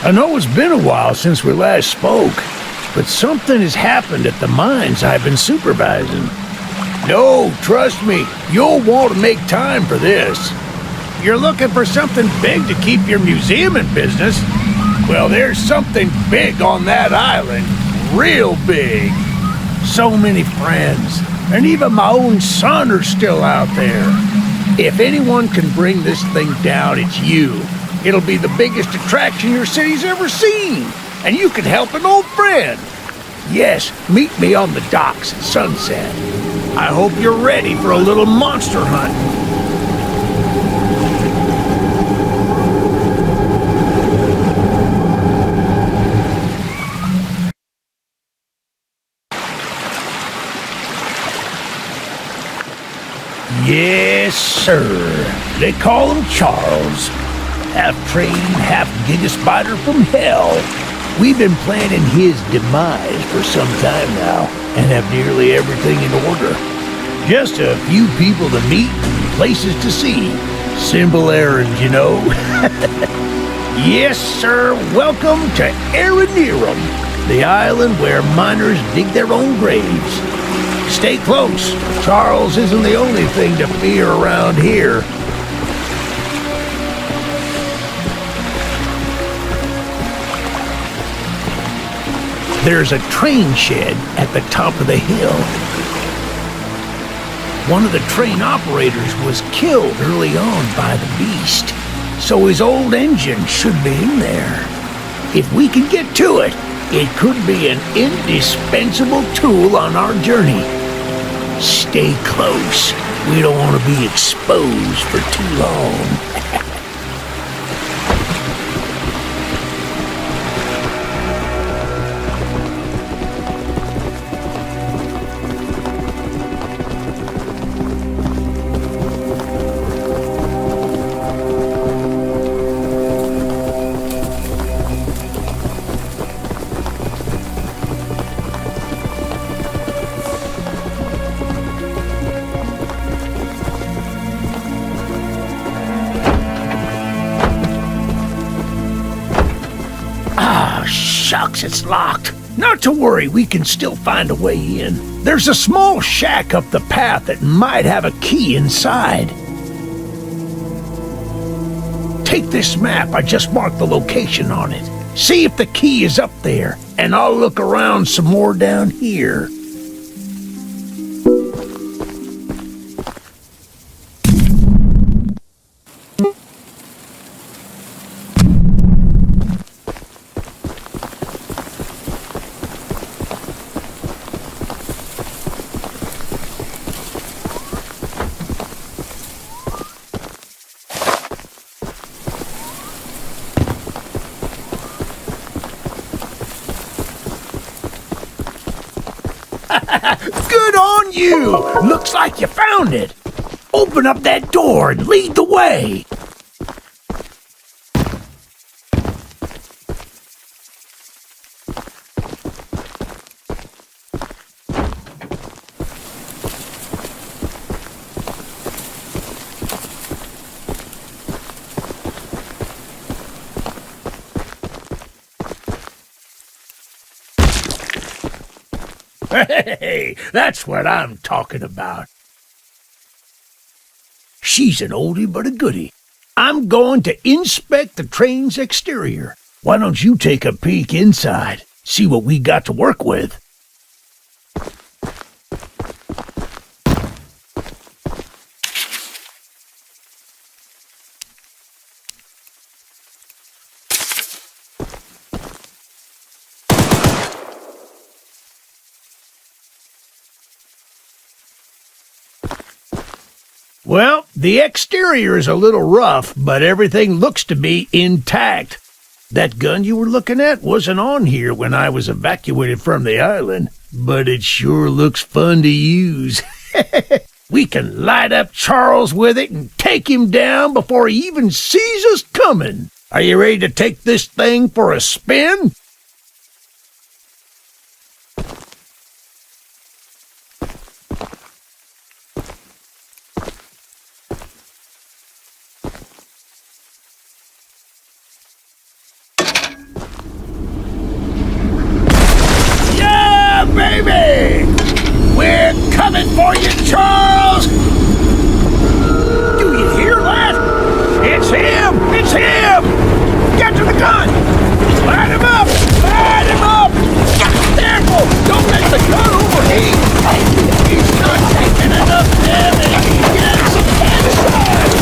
I know it's been a while since we last spoke, but something has happened at the mines I've been supervising. No, trust me, you'll want to make time for this. You're looking for something big to keep your museum in business? Well, there's something big on that island. Real big. So many friends, and even my own son are still out there. If anyone can bring this thing down, it's you. It'll be the biggest attraction your city's ever seen, and you can help an old friend. Yes, meet me on the docks at sunset. I hope you're ready for a little monster hunt. Yes, sir. They call him Charles. Half-trained, half-giga spider from hell. We've been planning his demise for some time now, and have nearly everything in order. Just a few people to meet and places to see. Simple errands, you know. Yes, sir. Welcome to Aranerum, the island where miners dig their own graves. Stay close. Charles isn't the only thing to fear around here. There's a train shed at the top of the hill. One of the train operators was killed early on by the beast, so his old engine should be in there. If we can get to it, it could be an indispensable tool on our journey. Stay close. We don't want to be exposed for too long. Shucks, it's locked. Not to worry, we can still find a way in. There's a small shack up the path that might have a key inside. Take this map, I just marked the location on it. See if the key is up there, and I'll look around some more down here. Good on you! Looks like you found it. Open up that door and lead the way. Hey, that's what I'm talking about. She's an oldie but a goodie. I'm going to inspect the train's exterior. Why don't you take a peek inside, see what we got to work with? Well, the exterior is a little rough, but everything looks to be intact. That gun you were looking at wasn't on here when I was evacuated from the island, but it sure looks fun to use. We can light up Charles with it and take him down before he even sees us coming. Are you ready to take this thing for a spin? coming for you, Charles! Do you hear that? It's him! It's him! Get to the gun! Light him up! Light him up! Careful! Don't let the gun overheat! He's not taking enough damage! Get some headshots!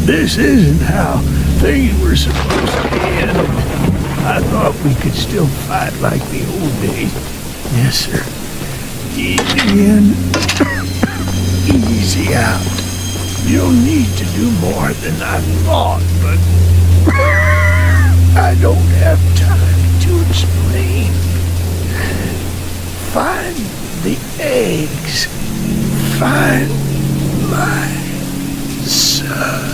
This isn't how things were supposed to end. I thought we could still fight like the old days. Yes, sir. Easy in, easy out. You'll need to do more than I thought, but I don't have time to explain. Find the eggs. Find my son.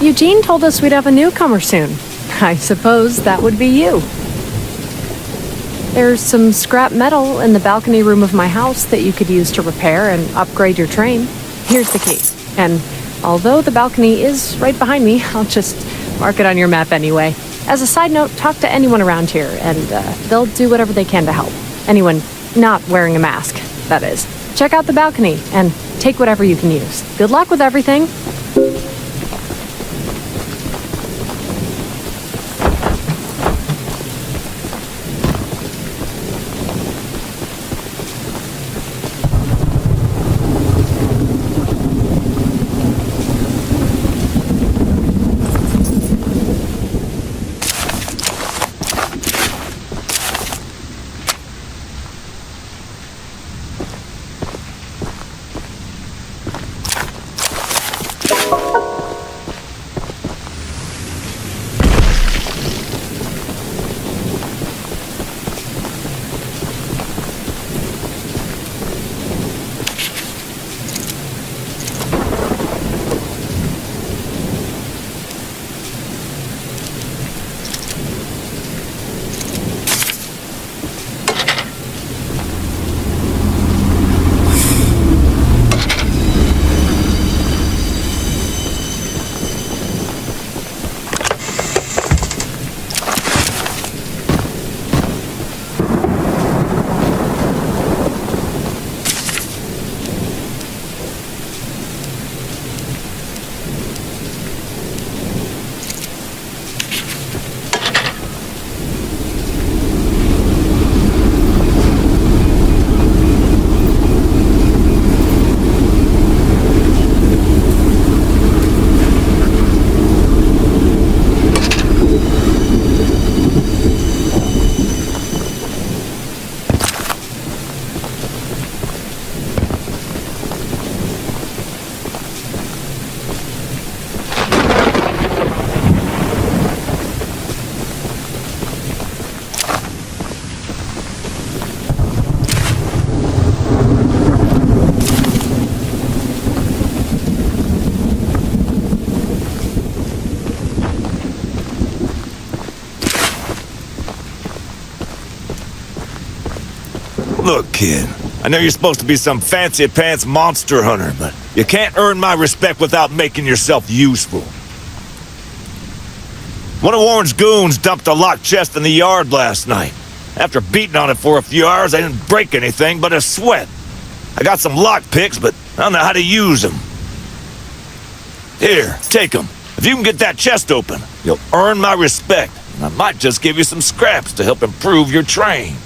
Eugene told us we'd have a newcomer soon. I suppose that would be you. There's some scrap metal in the balcony room of my house that you could use to repair and upgrade your train. Here's the key. And although the balcony is right behind me, I'll just mark it on your map anyway. As a side note, talk to anyone around here, and they'll do whatever they can to help. Anyone not wearing a mask, that is. Check out the balcony and take whatever you can use. Good luck with everything. Look, kid, I know you're supposed to be some fancy-pants monster hunter, but you can't earn my respect without making yourself useful. One of Warren's goons dumped a locked chest in the yard last night. After beating on it for a few hours, I didn't break anything but a sweat. I got some lock picks, but I don't know how to use them. Here, take them. If you can get that chest open, you'll earn my respect. And I might just give you some scraps to help improve your train.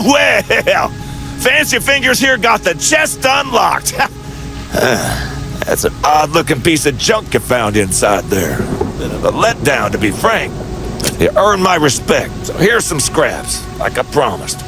Well, Fancy Fingers here got the chest unlocked. That's an odd-looking piece of junk you found inside there. Bit of a letdown, to be frank. You earned my respect, so here's some scraps, like I promised.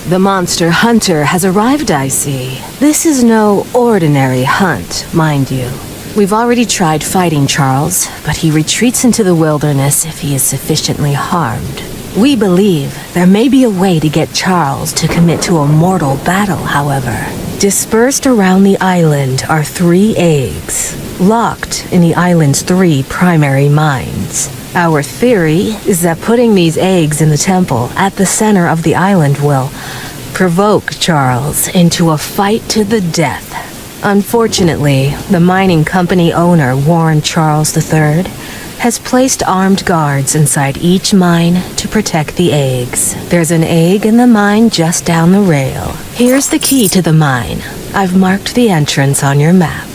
The monster hunter has arrived, I see. This is no ordinary hunt, mind you. We've already tried fighting Charles, but he retreats into the wilderness if he is sufficiently harmed. We believe there may be a way to get Charles to commit to a mortal battle, however. Dispersed around the island are 3 eggs, locked in the island's 3 primary mines. Our theory is that putting these eggs in the temple at the center of the island will provoke Charles into a fight to the death. Unfortunately, the mining company owner, Warren Charles III, has placed armed guards inside each mine to protect the eggs. There's an egg in the mine just down the rail. Here's the key to the mine. I've marked the entrance on your map.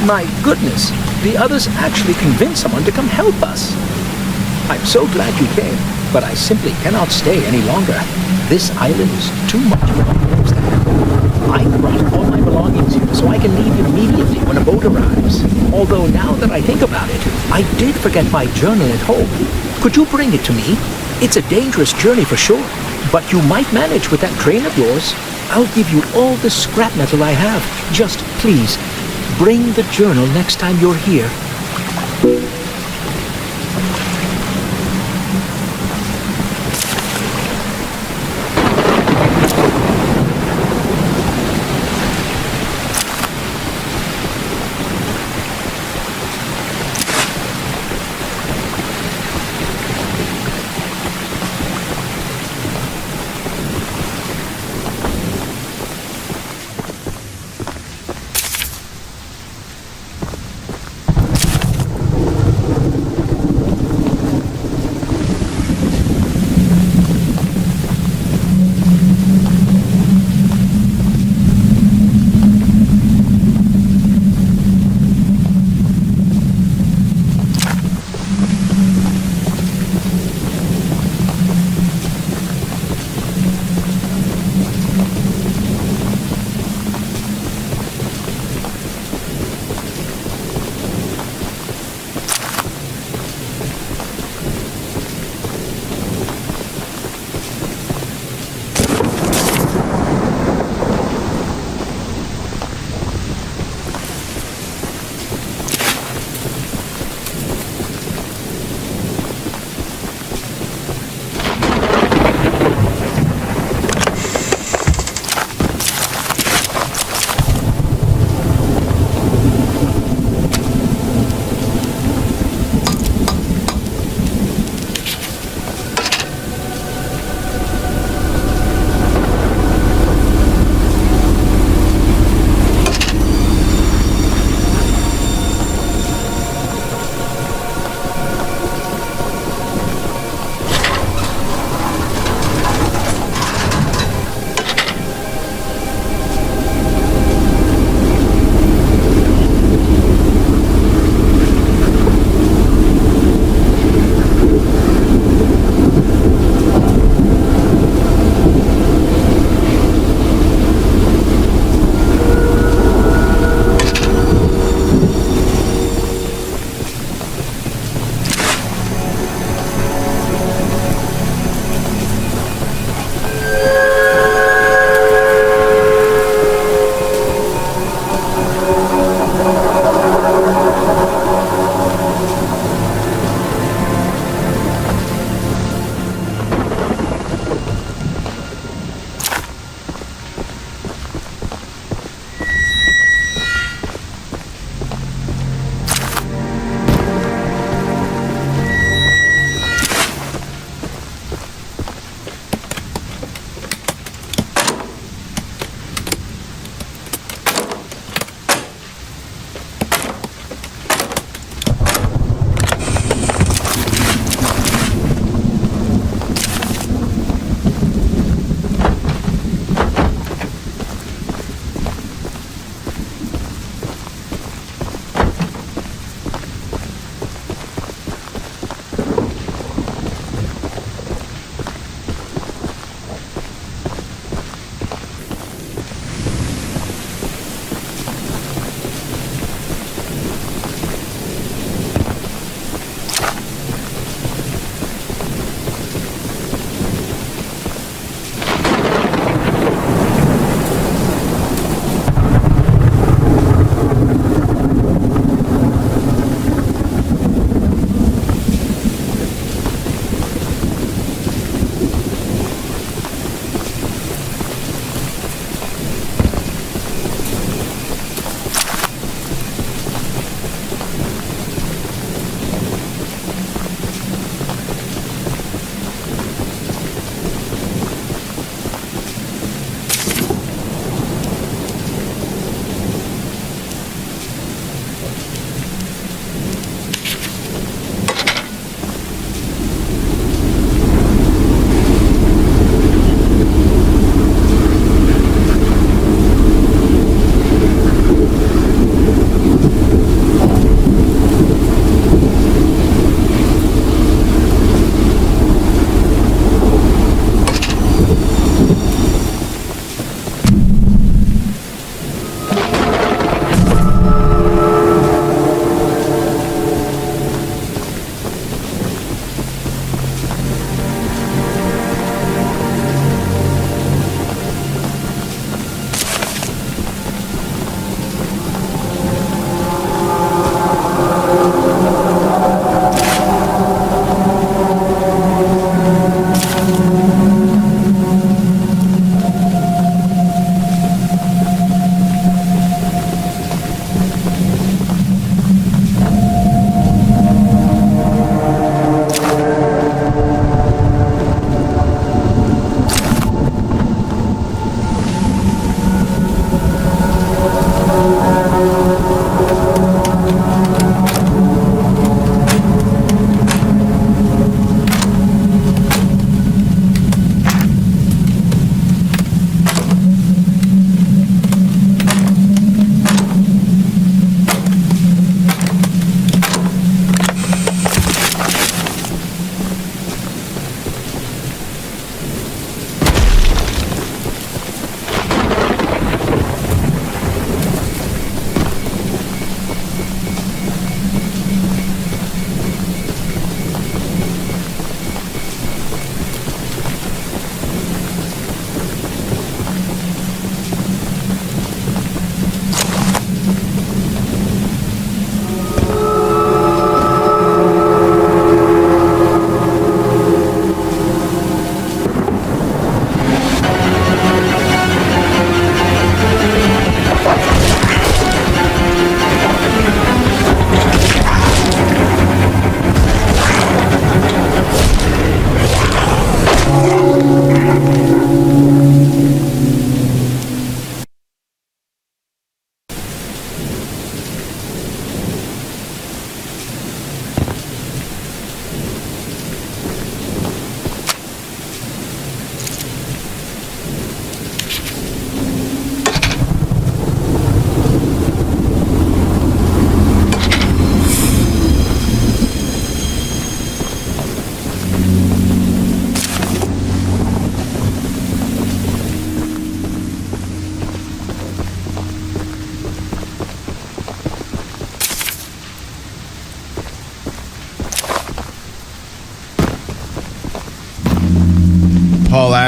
My goodness, the others actually convinced someone to come help us. I'm so glad you came, but I simply cannot stay any longer. This island is too much of a place to handle. I brought all my belongings here so I can leave immediately when a boat arrives. Although now that I think about it, I did forget my journal at home. Could you bring it to me? It's a dangerous journey for sure, but you might manage with that train of yours. I'll give you all the scrap metal I have. Just please, bring the journal next time you're here.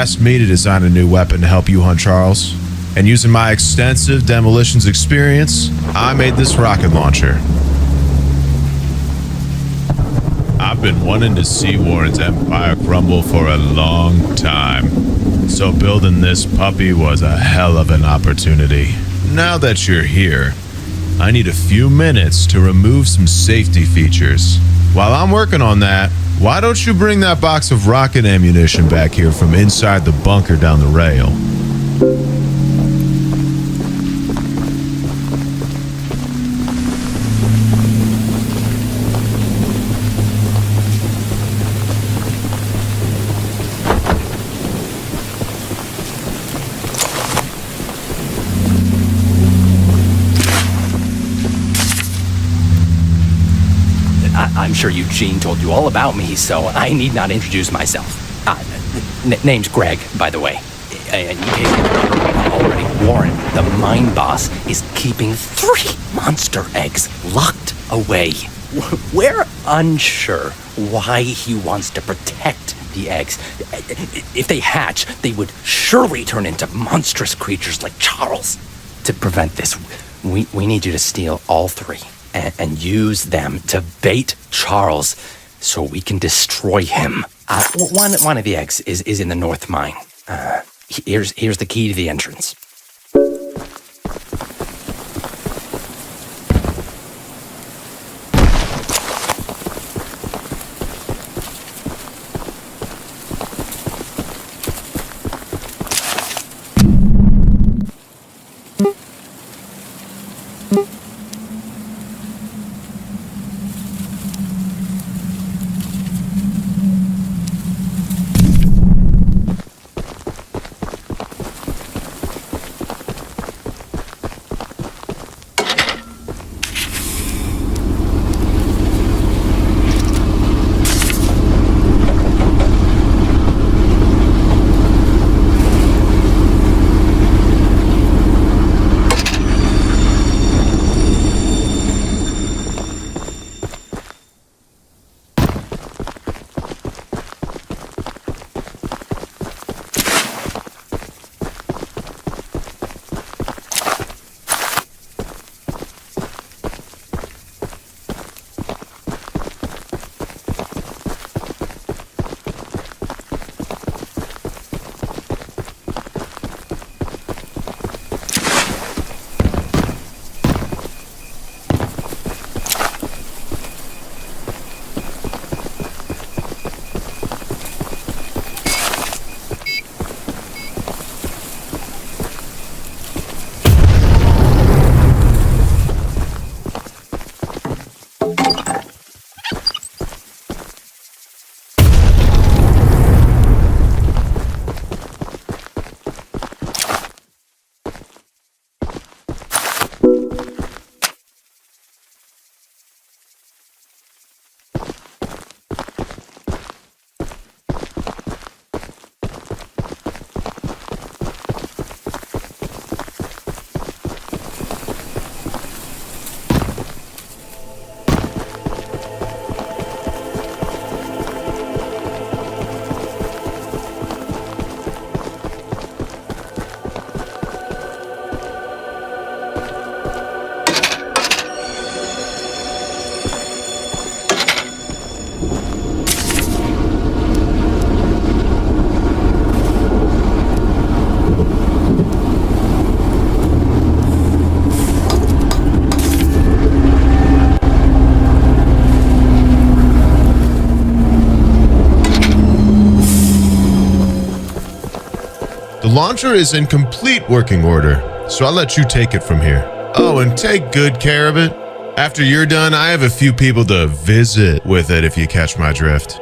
asked me to design a new weapon to help you hunt Charles. And using my extensive demolitions experience, I made this rocket launcher. I've been wanting to see Warren's empire crumble for a long time. So building this puppy was a hell of an opportunity. Now that you're here, I need a few minutes to remove some safety features. While I'm working on that, why don't you bring that box of rocket ammunition back here from inside the bunker down the rail? I'm sure Eugene told you all about me, so I need not introduce myself. Name's Greg, by the way. In case you haven't already, Warren, the mine boss, is keeping 3 monster eggs locked away. We're unsure why he wants to protect the eggs. If they hatch, they would surely turn into monstrous creatures like Charles. To prevent this, we need you to steal all 3. And use them to bait Charles so we can destroy him. One of the eggs is in the north mine. Here's the key to the entrance. The launcher is in complete working order, so I'll let you take it from here. Oh, and take good care of it. After you're done, I have a few people to visit with it if you catch my drift.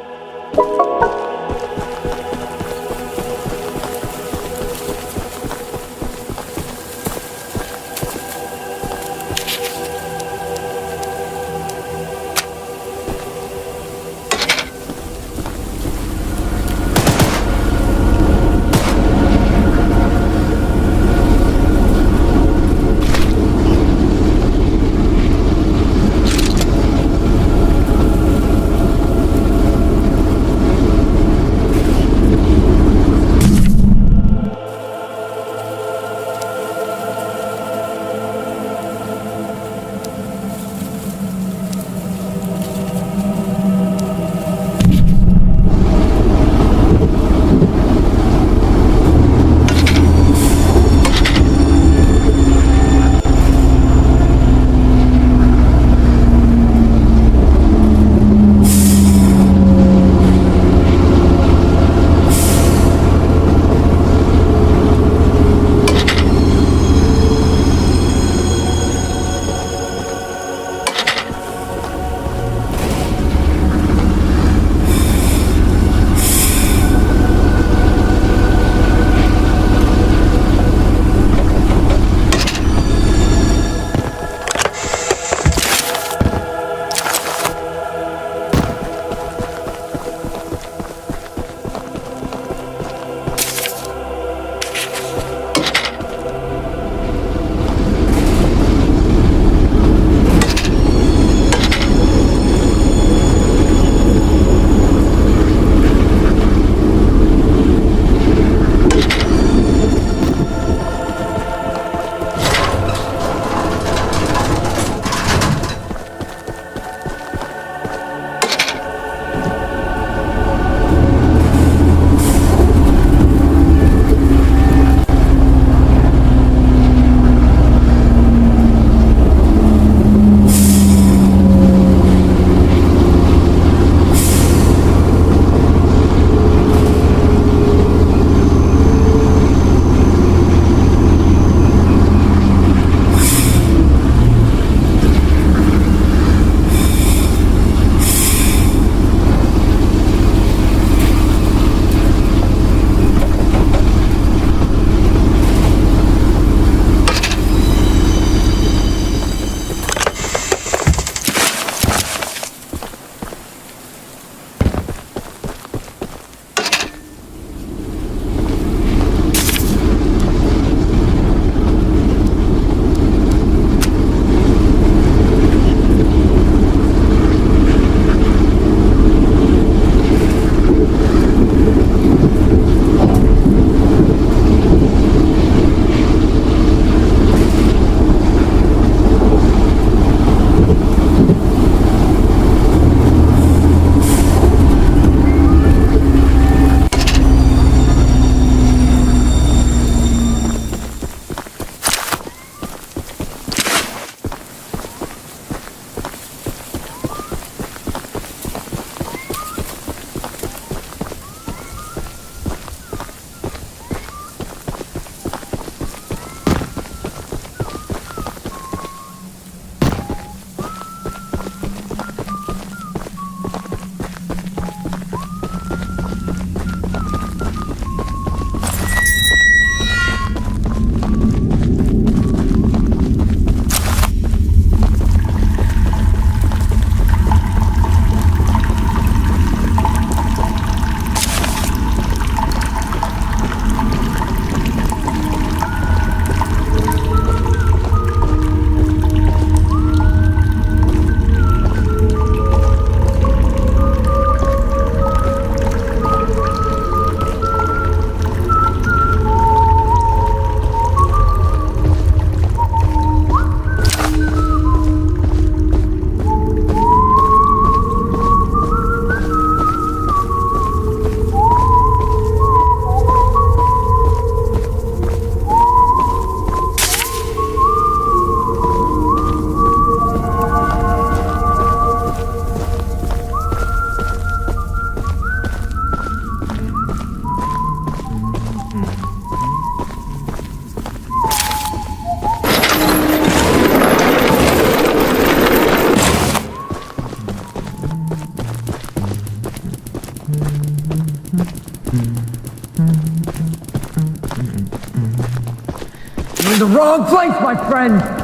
the wrong place, my friend!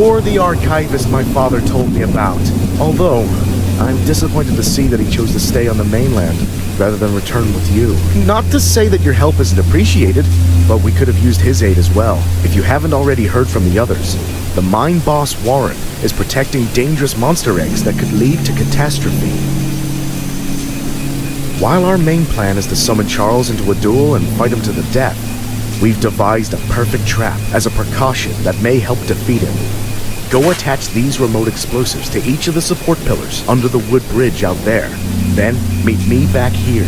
You're the archivist my father told me about. Although, I'm disappointed to see that he chose to stay on the mainland rather than return with you. Not to say that your help isn't appreciated, but we could have used his aid as well. If you haven't already heard from the others, the mine boss Warren is protecting dangerous monster eggs that could lead to catastrophe. While our main plan is to summon Charles into a duel and fight him to the death, we've devised a perfect trap as a precaution that may help defeat him. Go attach these remote explosives to each of the support pillars under the wood bridge out there. Then meet me back here.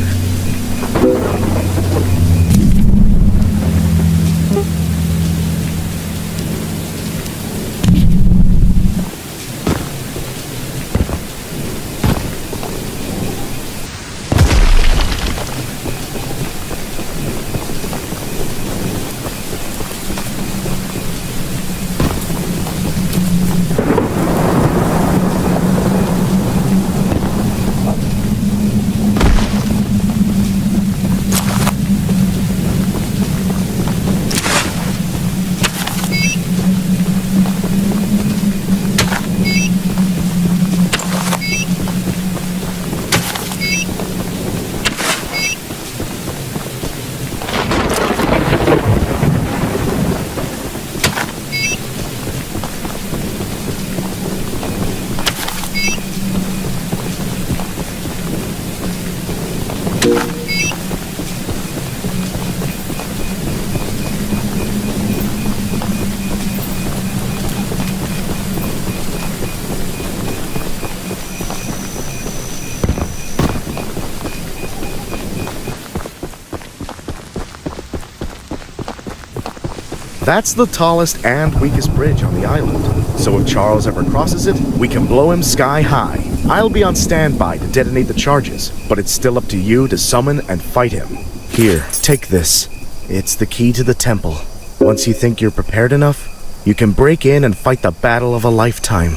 That's the tallest and weakest bridge on the island. So if Charles ever crosses it, we can blow him sky high. I'll be on standby to detonate the charges, but it's still up to you to summon and fight him. Here, take this. It's the key to the temple. Once you think you're prepared enough, you can break in and fight the battle of a lifetime.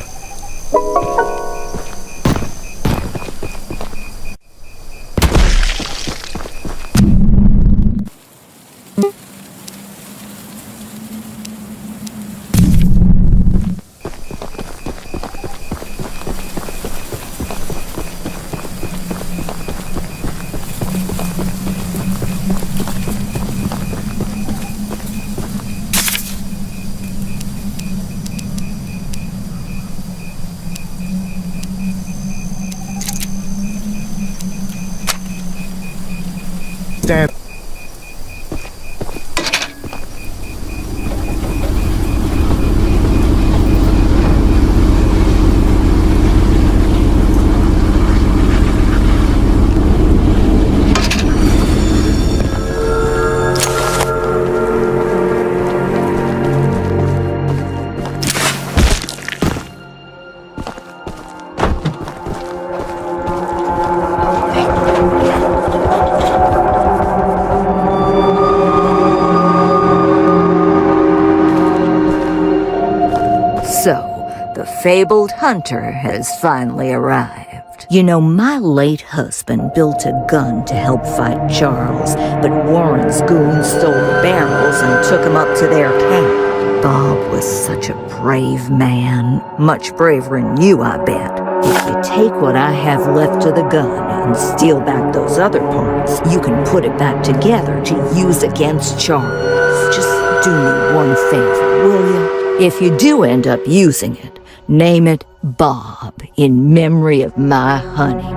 Stand. So, the fabled hunter has finally arrived. You know, my late husband built a gun to help fight Charles, but Warren's goons stole the barrels and took him up to their camp. Bob was such a brave man. Much braver than you, I bet. If you take what I have left of the gun and steal back those other parts, you can put it back together to use against Charles. Just do me one favor, will you? If you do end up using it, name it Bob in memory of my honey.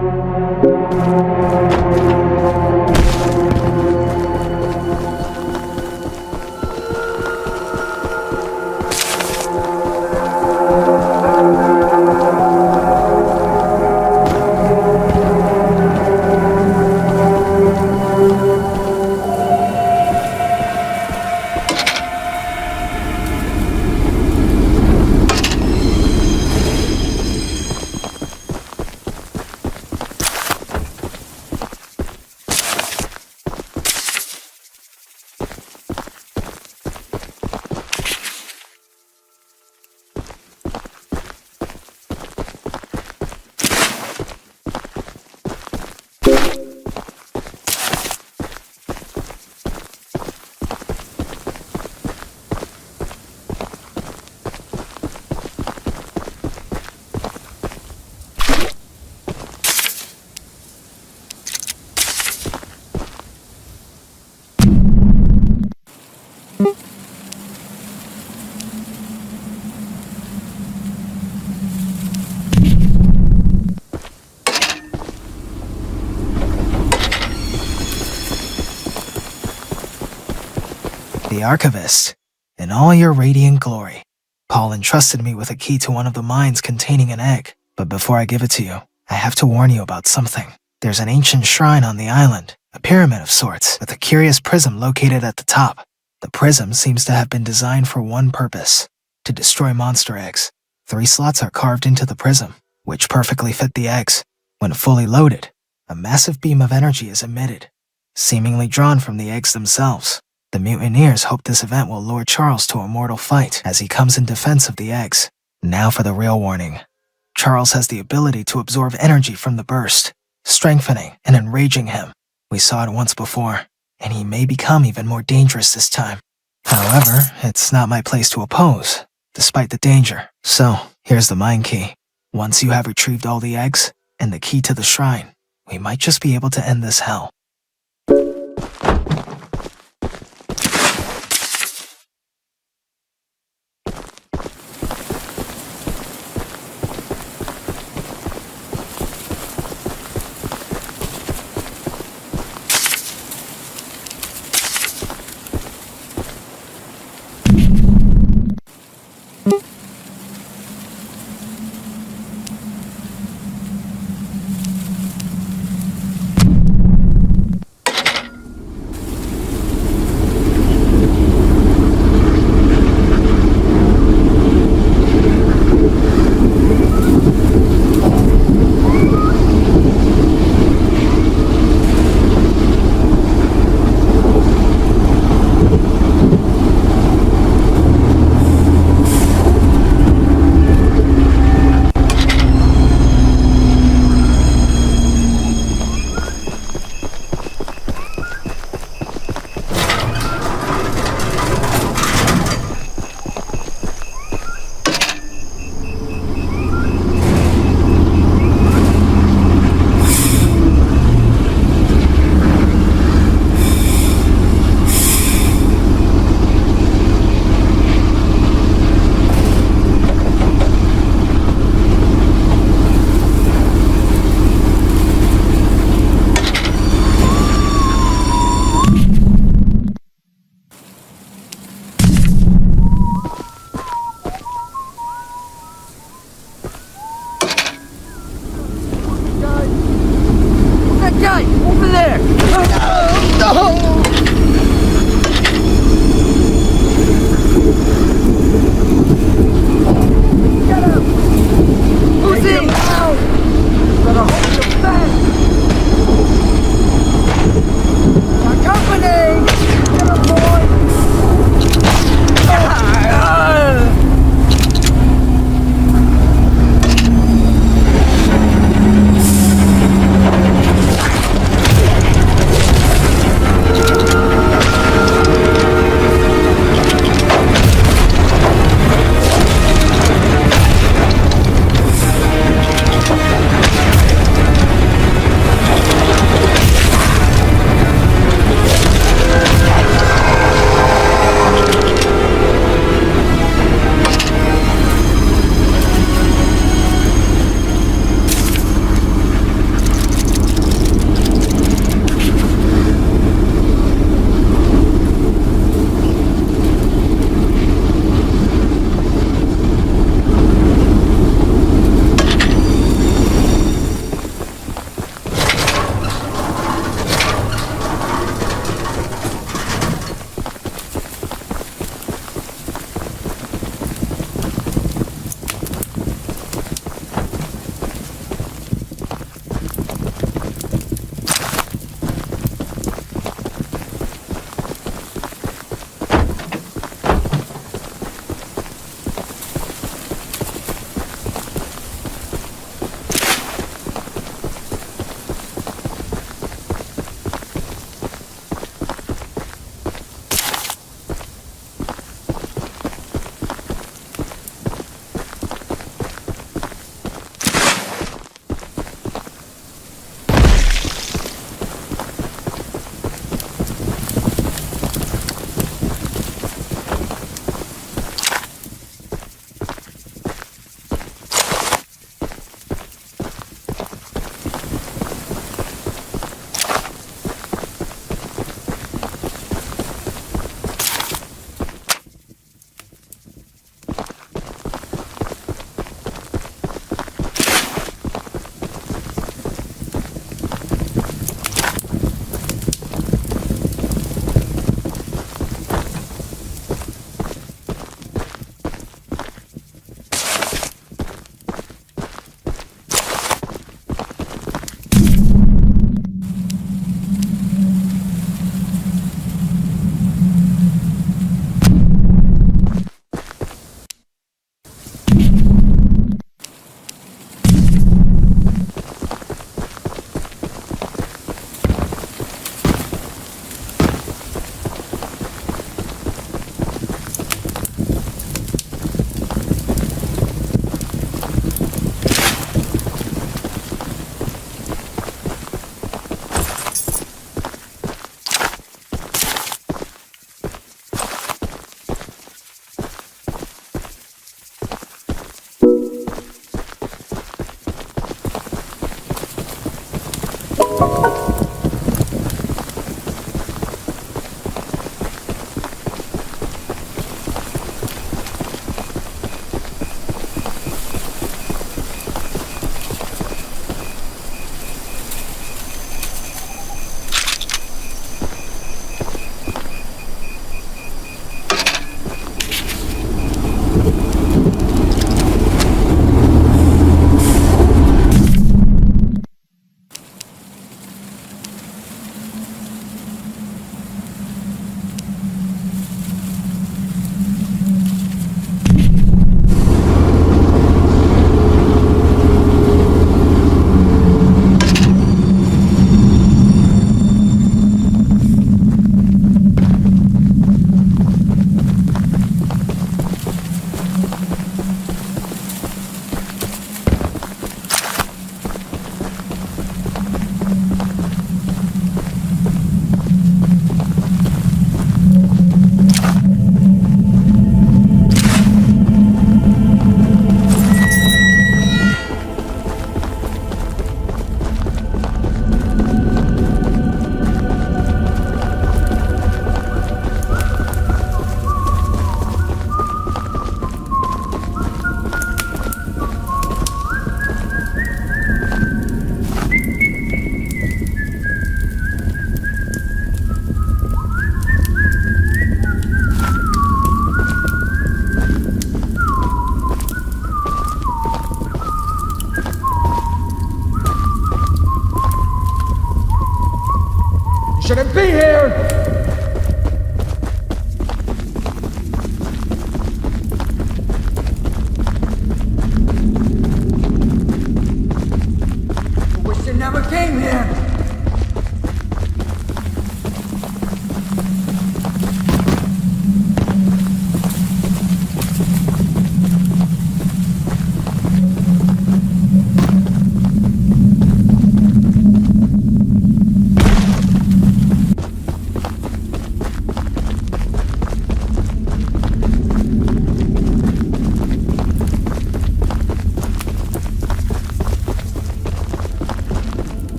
The Archivist, in all your radiant glory. Paul entrusted me with a key to one of the mines containing an egg. But before I give it to you, I have to warn you about something. There's an ancient shrine on the island, a pyramid of sorts, with a curious prism located at the top. The prism seems to have been designed for one purpose, to destroy monster eggs. 3 slots are carved into the prism, which perfectly fit the eggs. When fully loaded, a massive beam of energy is emitted, seemingly drawn from the eggs themselves. The mutineers hope this event will lure Charles to a mortal fight as he comes in defense of the eggs. Now for the real warning. Charles has the ability to absorb energy from the burst, strengthening and enraging him. We saw it once before, and he may become even more dangerous this time. However, it's not my place to oppose, despite the danger. So, here's the mine key. Once you have retrieved all the eggs and the key to the shrine, we might just be able to end this hell.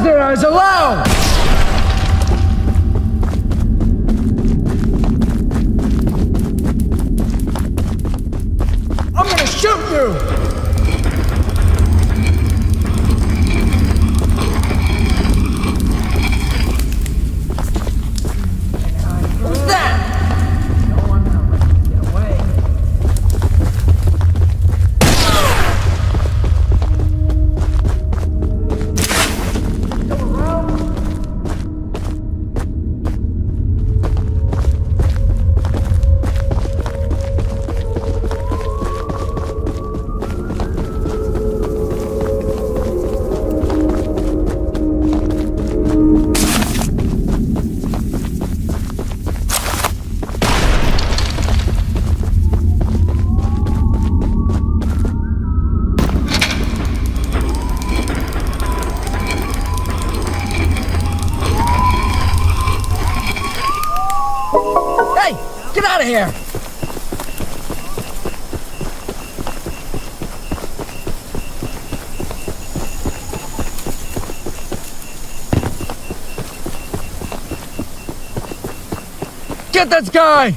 prisoners alone! I'm gonna shoot you! Get out of here! Get this guy!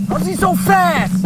How's he so fast?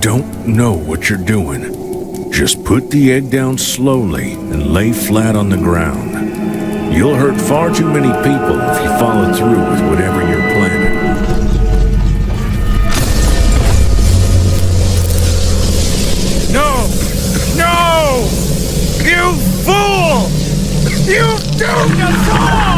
don't know what you're doing. Just put the egg down slowly and lay flat on the ground. You'll hurt far too many people if you follow through with whatever you're planning. No! No! You fool! You doomed us all!